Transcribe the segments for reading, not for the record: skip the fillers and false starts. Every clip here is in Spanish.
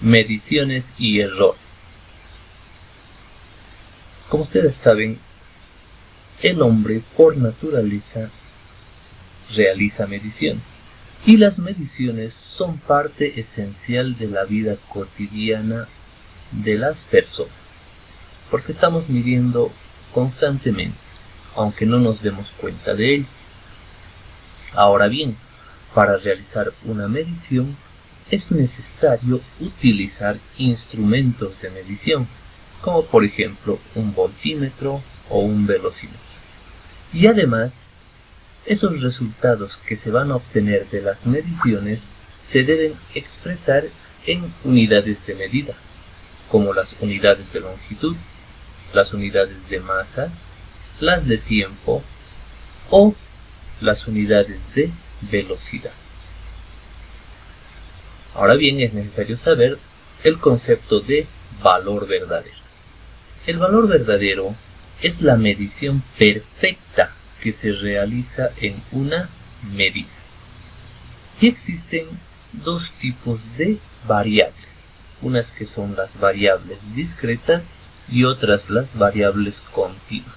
Mediciones y errores. Como ustedes saben, el hombre por naturaleza realiza mediciones. Y las mediciones son parte esencial de la vida cotidiana de las personas. Porque estamos midiendo constantemente, aunque no nos demos cuenta de ello. Ahora bien, para realizar una medición es necesario utilizar instrumentos de medición, como por ejemplo un voltímetro o un velocímetro. Y además, esos resultados que se van a obtener de las mediciones se deben expresar en unidades de medida, como las unidades de longitud, las unidades de masa, las de tiempo o las unidades de velocidad. Ahora bien, es necesario saber el concepto de valor verdadero. El valor verdadero es la medición perfecta que se realiza en una medida. Y existen dos tipos de variables, unas que son las variables discretas y otras las variables continuas.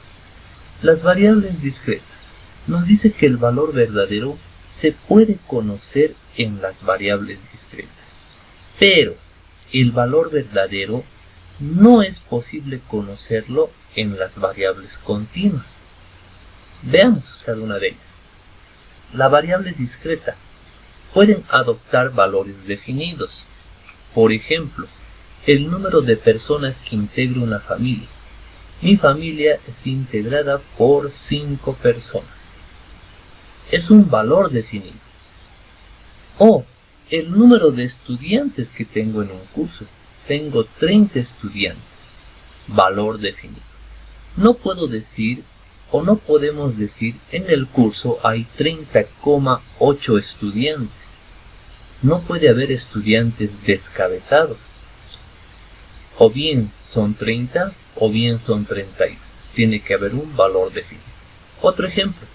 Las variables discretas nos dice que el valor verdadero se puede conocer en las variables discretas, pero el valor verdadero no es posible conocerlo en las variables continuas. Veamos cada una de ellas. La variable discreta pueden adoptar valores definidos. Por ejemplo, el número de personas que integra una familia. Mi familia está integrada por 5 personas. Es un valor definido. O el número de estudiantes que tengo en un curso. Tengo 30 estudiantes. Valor definido. No puedo decir o no podemos decir en el curso hay 30,8 estudiantes. No puede haber estudiantes descabezados. O bien son 30 o bien son 31. Tiene que haber un valor definido. Otro ejemplo,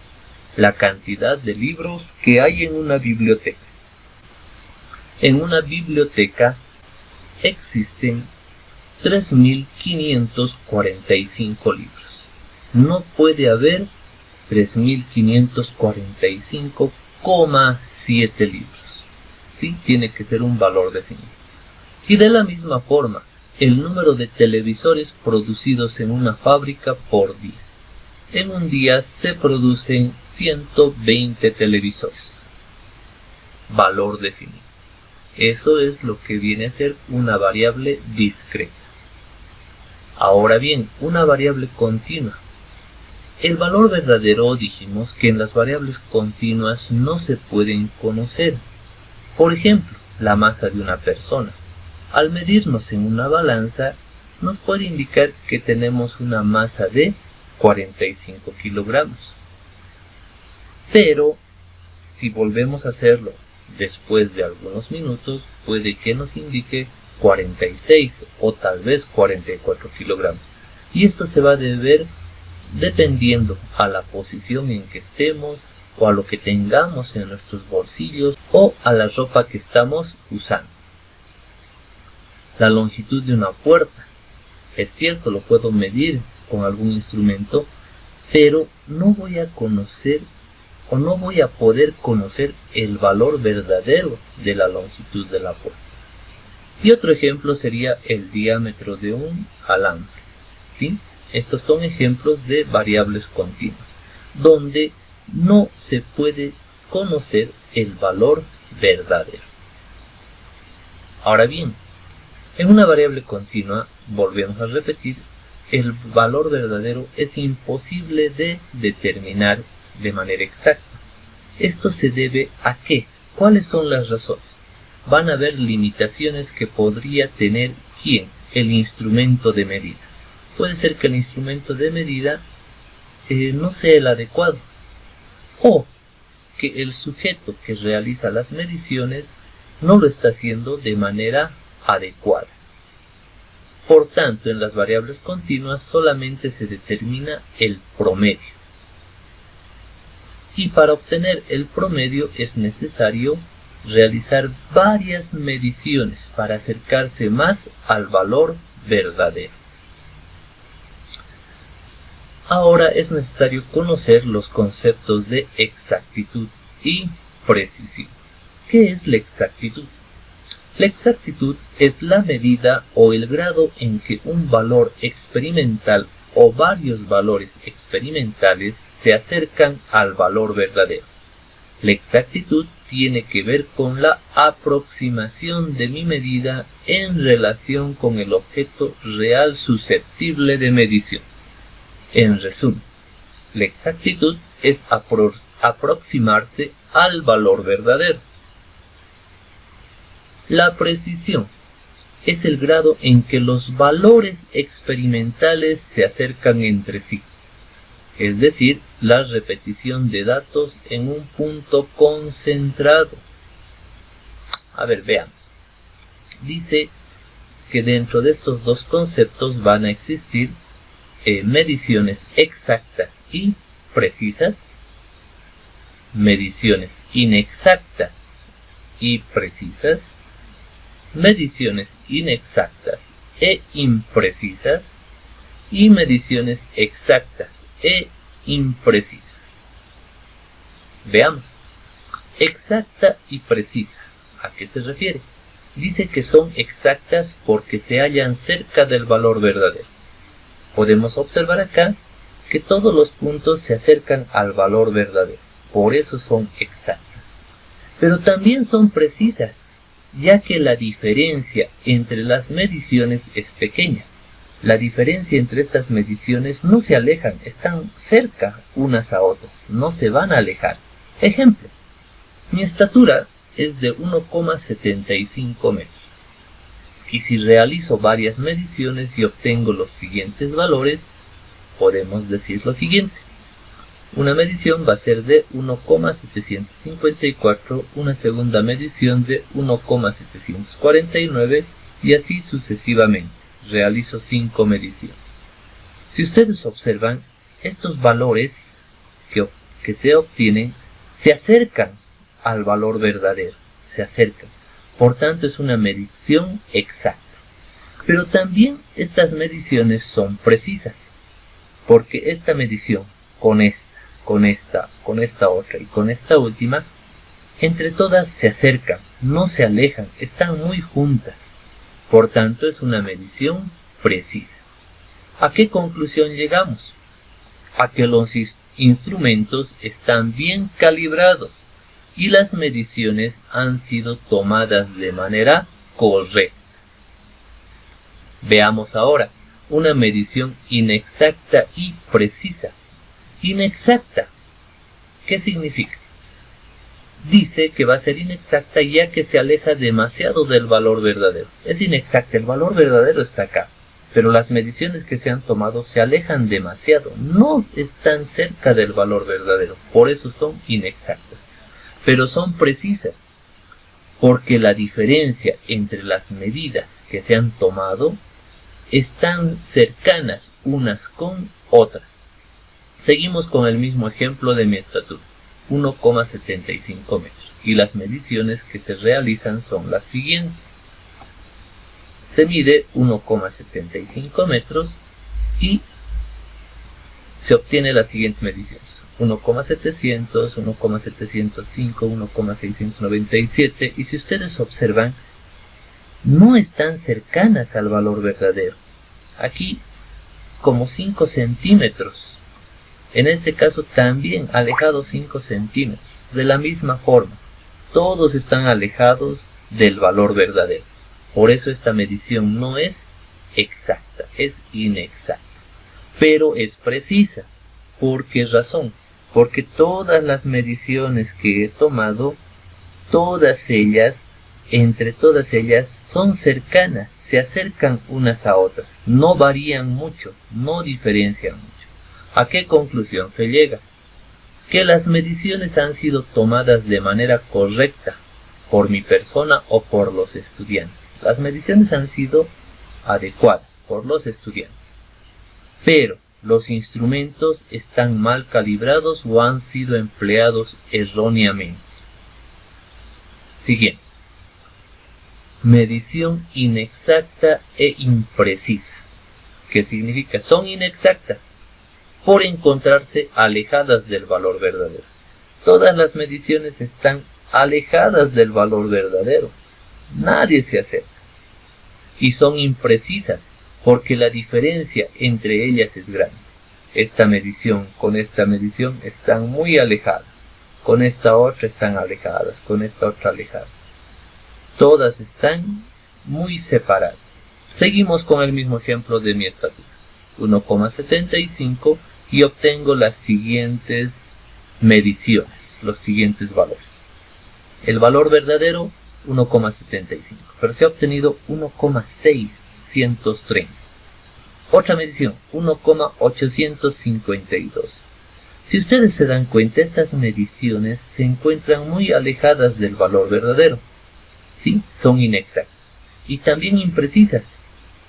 la cantidad de libros que hay en una biblioteca. En una biblioteca existen 3.545 libros. No puede haber 3.545,7 libros. ¿Sí? Tiene que ser un valor definido. Y de la misma forma, el número de televisores producidos en una fábrica por día. En un día se producen 120 televisores. Valor definido. Eso es lo que viene a ser una variable discreta. Ahora bien, una variable continua. El valor verdadero dijimos que en las variables continuas no se pueden conocer. Por ejemplo, la masa de una persona. Al medirnos en una balanza, nos puede indicar que tenemos una masa de 45 kilogramos. Pero, si volvemos a hacerlo después de algunos minutos, puede que nos indique 46 o tal vez 44 kilogramos. Y esto se va a deber dependiendo a la posición en que estemos, o a lo que tengamos en nuestros bolsillos, o a la ropa que estamos usando. La longitud de una puerta. Es cierto, lo puedo medir con algún instrumento, pero no voy a conocer o no voy a poder conocer el valor verdadero de la longitud de la puerta. Y otro ejemplo sería el diámetro de un alambre. ¿Sí? Estos son ejemplos de variables continuas, donde no se puede conocer el valor verdadero. Ahora bien, en una variable continua, volvemos a repetir, el valor verdadero es imposible de determinar de manera exacta. Esto se debe a ¿qué? ¿Cuáles son las razones? Van a haber limitaciones que podría tener ¿quién? El instrumento de medida. Puede ser que el instrumento de medida no sea el adecuado, o que el sujeto que realiza las mediciones no lo está haciendo de manera adecuada. Por tanto, en las variables continuas solamente se determina el promedio. Y para obtener el promedio es necesario realizar varias mediciones para acercarse más al valor verdadero. Ahora es necesario conocer los conceptos de exactitud y precisión. ¿Qué es la exactitud? La exactitud es la medida o el grado en que un valor experimental o varios valores experimentales se acercan al valor verdadero. La exactitud tiene que ver con la aproximación de mi medida en relación con el objeto real susceptible de medición. En resumen, la exactitud es aproximarse al valor verdadero. La precisión es el grado en que los valores experimentales se acercan entre sí, es decir, la repetición de datos en un punto concentrado. A ver, veamos. Dice que dentro de estos dos conceptos van a existir mediciones exactas y precisas, mediciones inexactas y precisas, mediciones inexactas e imprecisas y mediciones exactas e imprecisas. Veamos. Exacta y precisa. ¿A qué se refiere? Dice que son exactas porque se hallan cerca del valor verdadero. Podemos observar acá que todos los puntos se acercan al valor verdadero, por eso son exactas. Pero también son precisas, ya que la diferencia entre las mediciones es pequeña. La diferencia entre estas mediciones no se alejan, están cerca unas a otras, no se van a alejar. Ejemplo, mi estatura es de 1,75 metros. Y si realizo varias mediciones y obtengo los siguientes valores, podemos decir lo siguiente. Una medición va a ser de 1,754, una segunda medición de 1,749 y así sucesivamente. Realizo 5 mediciones. Si ustedes observan, estos valores que se obtienen se acercan al valor verdadero, se acercan. Por tanto, es una medición exacta. Pero también estas mediciones son precisas, porque esta medición con esta otra y con esta última, entre todas se acercan, no se alejan, están muy juntas. Por tanto, es una medición precisa. ¿A qué conclusión llegamos? A que los instrumentos están bien calibrados y las mediciones han sido tomadas de manera correcta. Veamos ahora una medición inexacta y precisa. Inexacta, ¿qué significa? Dice que va a ser inexacta ya que se aleja demasiado del valor verdadero. Es inexacta, el valor verdadero está acá, pero las mediciones que se han tomado se alejan demasiado, no están cerca del valor verdadero, por eso son inexactas. Pero son precisas, porque la diferencia entre las medidas que se han tomado están cercanas unas con otras. Seguimos con el mismo ejemplo de mi estatura, 1,75 metros, y las mediciones que se realizan son las siguientes. Se mide 1,75 metros y se obtiene las siguientes mediciones: 1,700, 1,705, 1,697, y si ustedes observan, no están cercanas al valor verdadero. Aquí como 5 centímetros. En este caso también alejados 5 centímetros. De la misma forma, todos están alejados del valor verdadero. Por eso esta medición no es exacta, es inexacta. Pero es precisa. ¿Por qué razón? Porque todas las mediciones que he tomado, entre todas ellas son cercanas, se acercan unas a otras, no varían mucho, no diferencian mucho. ¿A qué conclusión se llega? Que las mediciones han sido tomadas de manera correcta por mi persona o por los estudiantes. Las mediciones han sido adecuadas por los estudiantes. Pero los instrumentos están mal calibrados o han sido empleados erróneamente. Siguiente. Medición inexacta e imprecisa. ¿Qué significa? Son inexactas por encontrarse alejadas del valor verdadero. Todas las mediciones están alejadas del valor verdadero. Nadie se acerca. Y son imprecisas porque la diferencia entre ellas es grande. Esta medición con esta medición están muy alejadas. Con esta otra están alejadas. Con esta otra alejadas. Todas están muy separadas. Seguimos con el mismo ejemplo de mi estatura. 1,75 y obtengo las siguientes mediciones, los siguientes valores. El valor verdadero 1,75, pero se ha obtenido 1,630. Otra medición 1,852. Si ustedes se dan cuenta, estas mediciones se encuentran muy alejadas del valor verdadero. Sí, son inexactas y también imprecisas,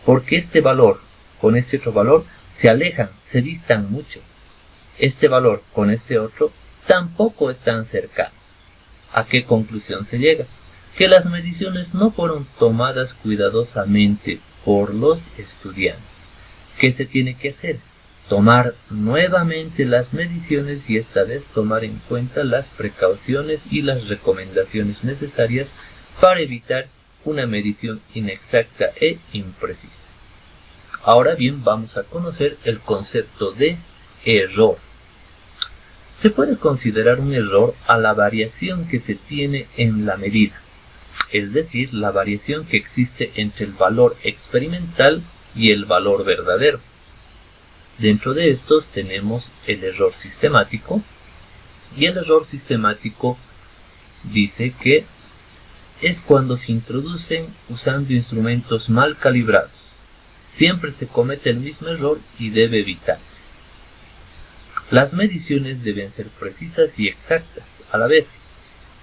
porque este valor con este otro valor se alejan, se distan mucho. Este valor con este otro tampoco están cercanos. ¿A qué conclusión se llega? Que las mediciones no fueron tomadas cuidadosamente por los estudiantes. ¿Qué se tiene que hacer? Tomar nuevamente las mediciones y esta vez tomar en cuenta las precauciones y las recomendaciones necesarias para evitar una medición inexacta e imprecisa. Ahora bien, vamos a conocer el concepto de error. Se puede considerar un error a la variación que se tiene en la medida, es decir, la variación que existe entre el valor experimental y el valor verdadero. Dentro de estos tenemos el error sistemático, y el error sistemático dice que es cuando se introducen usando instrumentos mal calibrados. Siempre se comete el mismo error y debe evitarse. Las mediciones deben ser precisas y exactas a la vez.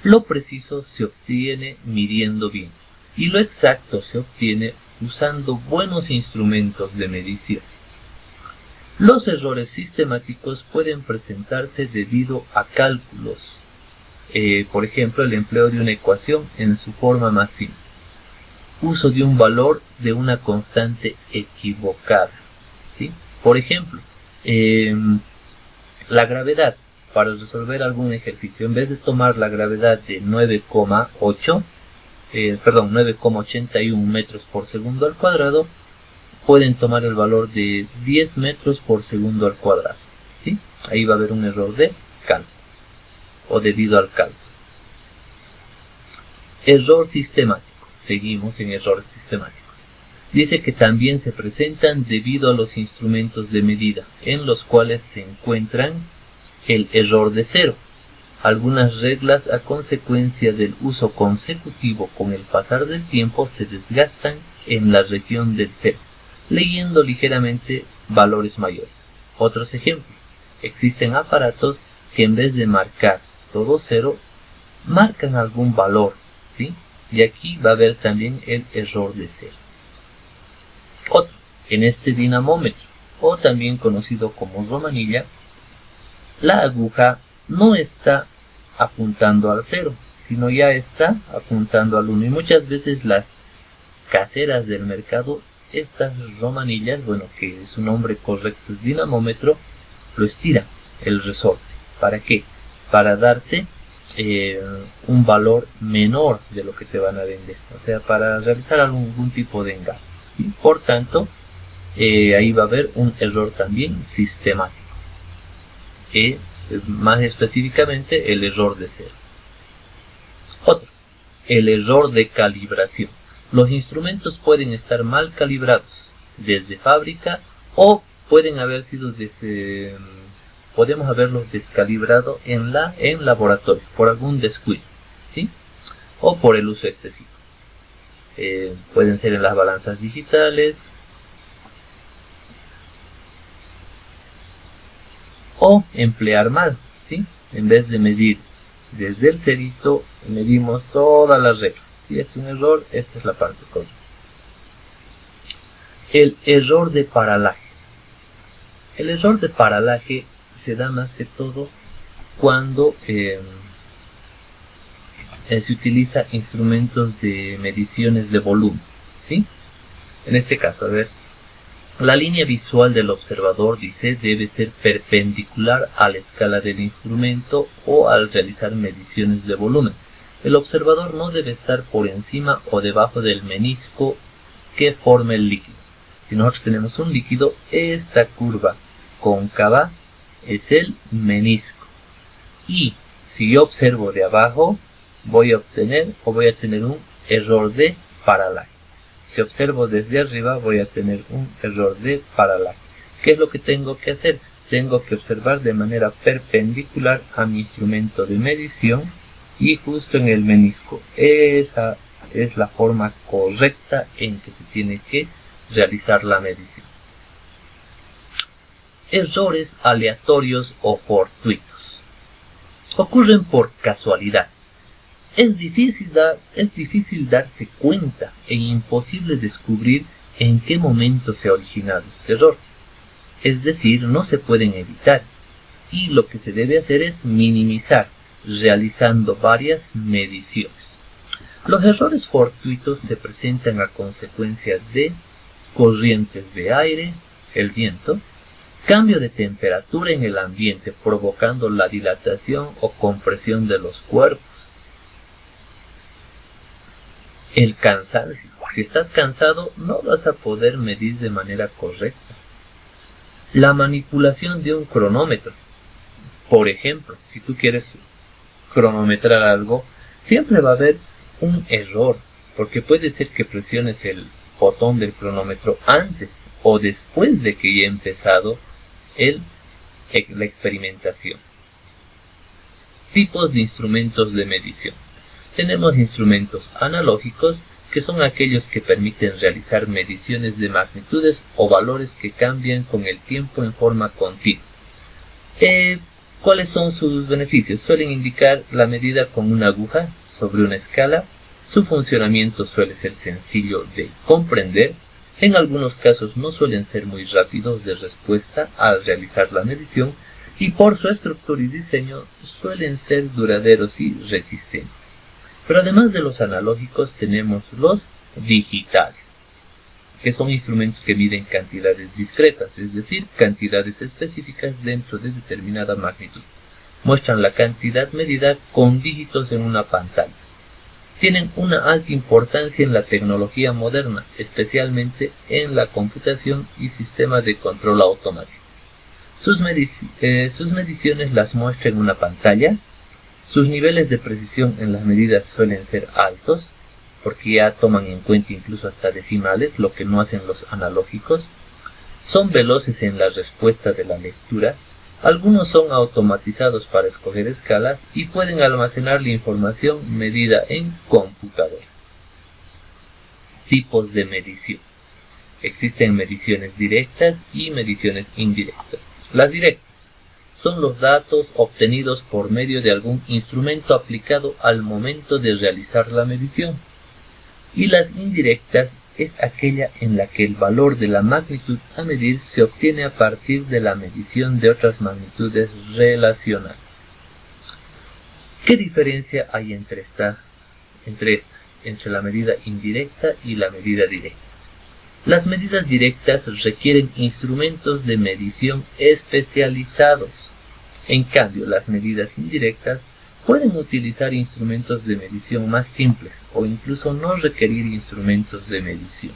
Lo preciso se obtiene midiendo bien y lo exacto se obtiene usando buenos instrumentos de medición. Los errores sistemáticos pueden presentarse debido a cálculos. Por ejemplo, el empleo de una ecuación en su forma más simple. Uso de un valor de una constante equivocada, ¿sí? Por ejemplo, la gravedad. Para resolver algún ejercicio, en vez de tomar la gravedad de 9,81 metros por segundo al cuadrado, pueden tomar el valor de 10 metros por segundo al cuadrado, ¿sí? Ahí va a haber un error de cálculo o debido al cálculo. Error sistemático. Seguimos en errores sistemáticos. Dice que también se presentan debido a los instrumentos de medida, en los cuales se encuentran el error de cero. Algunas reglas a consecuencia del uso consecutivo con el pasar del tiempo se desgastan en la región del cero, leyendo ligeramente valores mayores. Otros ejemplos. Existen aparatos que en vez de marcar todo cero, marcan algún valor, ¿sí? Y aquí va a haber también el error de cero. Otro, en este dinamómetro, o también conocido como romanilla, la aguja no está apuntando al cero, sino ya está apuntando al 1. Y muchas veces las caseras del mercado, estas romanillas, bueno, que su nombre correcto es dinamómetro, lo estiran, el resorte. ¿Para qué? Para darte un valor menor de lo que te van a vender, o sea, para realizar algún tipo de engaño, ¿sí? Por tanto, ahí va a haber un error también sistemático, más específicamente el error de cero. Otro, el error de calibración. Los instrumentos pueden estar mal calibrados desde fábrica o pueden haber sido podemos haberlos descalibrado en laboratorio por algún descuido, ¿sí? O por el uso excesivo. Pueden ser en las balanzas digitales o emplear mal, ¿sí? En vez de medir desde el cerito, medimos toda la regla. Si es un error, esta es la parte correcta. El error de paralaje. El error de paralaje se da más que todo cuando se utiliza instrumentos de mediciones de volumen, ¿sí? En este caso, a ver, la línea visual del observador, dice, debe ser perpendicular a la escala del instrumento o al realizar mediciones de volumen. El observador no debe estar por encima o debajo del menisco que forma el líquido. Si nosotros tenemos un líquido, esta curva cóncava es el menisco. Y si yo observo de abajo, voy a tener un error de paralaje. Si observo desde arriba, voy a tener un error de paralaje. ¿Qué es lo que tengo que hacer? Tengo que observar de manera perpendicular a mi instrumento de medición y justo en el menisco. Esa es la forma correcta en que se tiene que realizar la medición. Errores aleatorios o fortuitos. Ocurren por casualidad. Es difícil darse cuenta e imposible descubrir en qué momento se ha originado este error. Es decir, no se pueden evitar, y lo que se debe hacer es minimizar, realizando varias mediciones. Los errores fortuitos se presentan a consecuencia de corrientes de aire, el viento, cambio de temperatura en el ambiente provocando la dilatación o compresión de los cuerpos, el cansancio. Si estás cansado, no vas a poder medir de manera correcta. La manipulación de un cronómetro. Por ejemplo, si tú quieres cronometrar algo, siempre va a haber un error, porque puede ser que presiones el botón del cronómetro antes o después de que ya ha empezado la experimentación. Tipos de instrumentos de medición. Tenemos instrumentos analógicos, que son aquellos que permiten realizar mediciones de magnitudes o valores que cambian con el tiempo en forma continua. ¿Cuáles son sus beneficios? Suelen indicar la medida con una aguja sobre una escala. Su funcionamiento suele ser sencillo de comprender. En algunos casos no suelen ser muy rápidos de respuesta al realizar la medición, y por su estructura y diseño suelen ser duraderos y resistentes. Pero además de los analógicos tenemos los digitales, que son instrumentos que miden cantidades discretas, es decir, cantidades específicas dentro de determinada magnitud. Muestran la cantidad medida con dígitos en una pantalla. Tienen una alta importancia en la tecnología moderna, especialmente en la computación y sistemas de control automático. Sus mediciones las muestra en una pantalla. Sus niveles de precisión en las medidas suelen ser altos, porque ya toman en cuenta incluso hasta decimales, lo que no hacen los analógicos. Son veloces en la respuesta de la lectura. Algunos son automatizados para escoger escalas y pueden almacenar la información medida en computadora. Tipos de medición. Existen mediciones directas y mediciones indirectas. Las directas son los datos obtenidos por medio de algún instrumento aplicado al momento de realizar la medición. Y las indirectas es aquella en la que el valor de la magnitud a medir se obtiene a partir de la medición de otras magnitudes relacionadas. ¿Qué diferencia hay entre la medida indirecta y la medida directa? Las medidas directas requieren instrumentos de medición especializados. En cambio, las medidas indirectas pueden utilizar instrumentos de medición más simples o incluso no requerir instrumentos de medición.